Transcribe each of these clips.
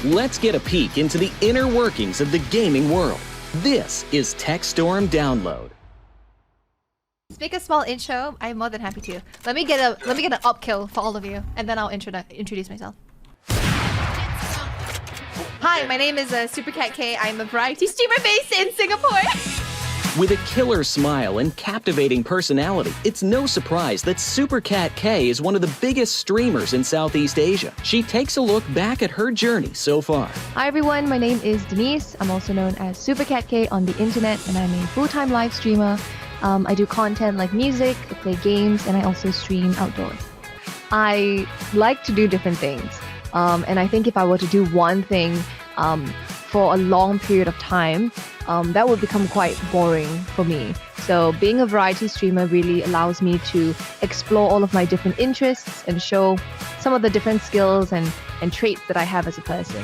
let's get a peek into the inner workings of the gaming world. This is Techstorm Download. Let's make a small intro. I'm more than happy to. Let me get an up kill for all of you, and then I'll introduce myself. Hi, my name is Supercatkei. I'm a variety streamer based in Singapore. With a killer smile and captivating personality, it's no surprise that Supercatkei is one of the biggest streamers in Southeast Asia. She takes a look back at her journey so far. Hi everyone, my name is Denise. I'm also known as Supercatkei on the internet, and I'm a full-time live streamer. I do content like music, I play games, and I also stream outdoors. I like to do different things, and I think if I were to do one thing for a long period of time, that would become quite boring for me. So being a variety streamer really allows me to explore all of my different interests and show some of the different skills and traits that I have as a person.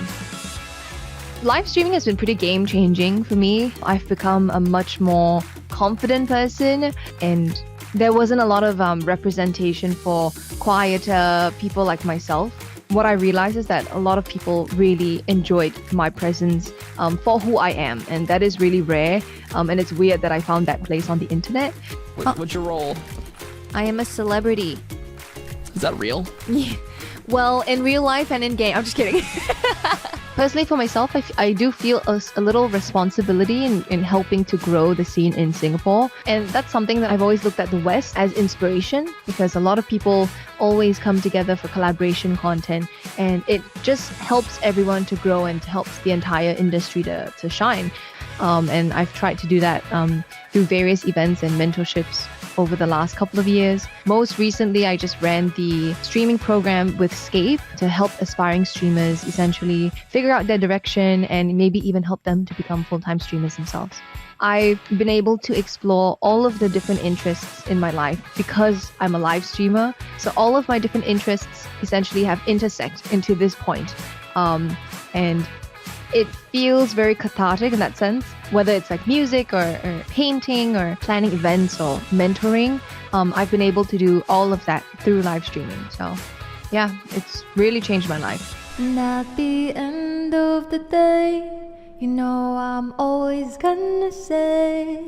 Live streaming has been pretty game-changing for me. I've become a much more confident person, and there wasn't a lot of representation for quieter people like myself. What I realized is that a lot of people really enjoyed my presence for who I am, and that is really rare, and it's weird that I found that place on the internet. What's your role? I am a celebrity. Is that real? Yeah. Well, in real life and in game. I'm just kidding. Personally, for myself, I do feel a little responsibility in helping to grow the scene in Singapore. And that's something that I've always looked at the West as inspiration, because a lot of people always come together for collaboration content, and it just helps everyone to grow and helps the entire industry to shine. And I've tried to do that through various events and mentorships over the last couple of years. Most recently, I just ran the streaming program with Scape to help aspiring streamers essentially figure out their direction and maybe even help them to become full-time streamers themselves. I've been able to explore all of the different interests in my life because I'm a live streamer. So all of my different interests essentially have intersected into this point. And it feels very cathartic in that sense, whether it's like music or painting or planning events or mentoring. I've been able to do all of that through live streaming. So yeah, it's really changed my life. And at the end of the day, you know I'm always gonna say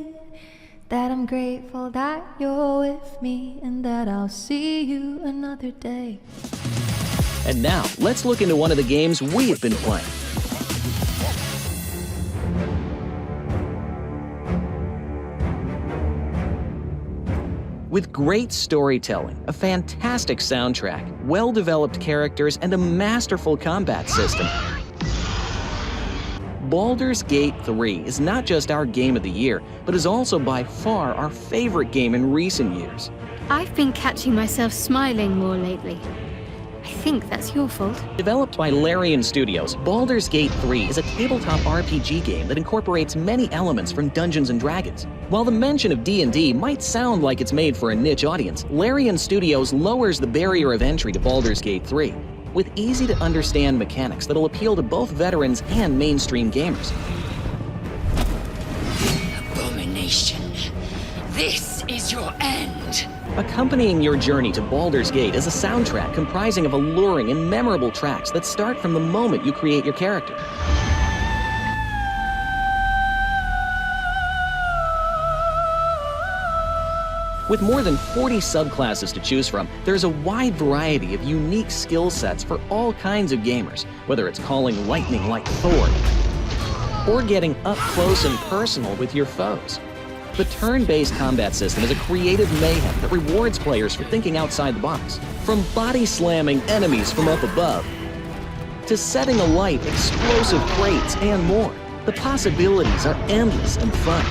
that I'm grateful that you're with me and that I'll see you another day. And now, let's look into one of the games we have been playing. With great storytelling, a fantastic soundtrack, well-developed characters, and a masterful combat system, Baldur's Gate 3 is not just our game of the year, but is also by far our favorite game in recent years. I've been catching myself smiling more lately. I think that's your fault. Developed by Larian Studios, Baldur's Gate 3 is a tabletop RPG game that incorporates many elements from Dungeons & Dragons. While the mention of D&D might sound like it's made for a niche audience, Larian Studios lowers the barrier of entry to Baldur's Gate 3 with easy-to-understand mechanics that'll appeal to both veterans and mainstream gamers. Abomination, this is your end. Accompanying your journey to Baldur's Gate is a soundtrack comprising of alluring and memorable tracks that start from the moment you create your character. With more than 40 subclasses to choose from, there's a wide variety of unique skill sets for all kinds of gamers, whether it's calling lightning like Thor, or getting up close and personal with your foes. The turn-based combat system is a creative mayhem that rewards players for thinking outside the box. From body-slamming enemies from up above, to setting alight explosive crates and more, the possibilities are endless and fun.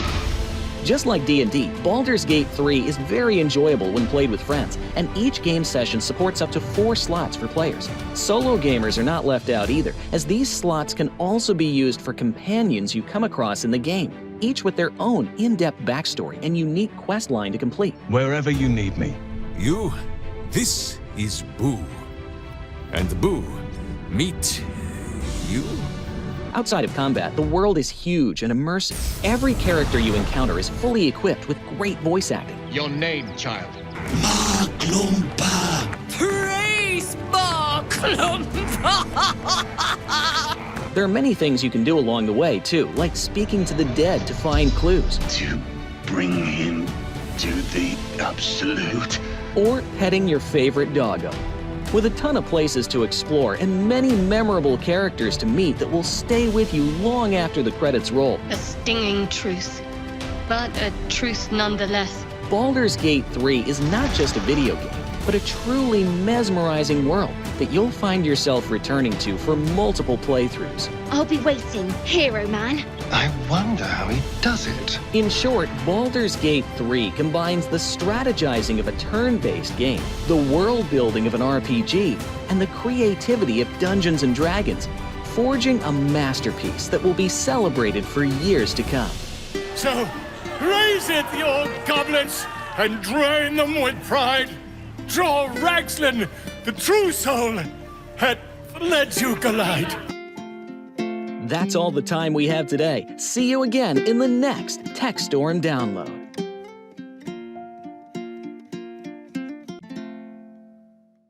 Just like D&D, Baldur's Gate 3 is very enjoyable when played with friends, and each game session supports up to 4 slots for players. Solo gamers are not left out either, as these slots can also be used for companions you come across in the game, each with their own in-depth backstory and unique quest line to complete. Wherever you need me. This is Boo. And Boo, meet you? Outside of combat, the world is huge and immersive. Every character you encounter is fully equipped with great voice acting. Your name, child? Maklumpa. Praise Maklumpa. There are many things you can do along the way, too, like speaking to the dead to find clues, To bring him to the absolute. or petting your favorite doggo. With a ton of places to explore and many memorable characters to meet that will stay with you long after the credits roll, A stinging truth, but a truth nonetheless. Baldur's Gate 3 is not just a video game, but a truly mesmerizing world that you'll find yourself returning to for multiple playthroughs. I'll be waiting, hero man. I wonder how he does it. In short, Baldur's Gate 3 combines the strategizing of a turn-based game, the world-building of an RPG, and the creativity of Dungeons & Dragons, forging a masterpiece that will be celebrated for years to come. So, raise it, the old goblets, and drain them with pride. Draw Ragslan, the true soul, and let you collide. That's all the time we have today. See you again in the next Techstorm download.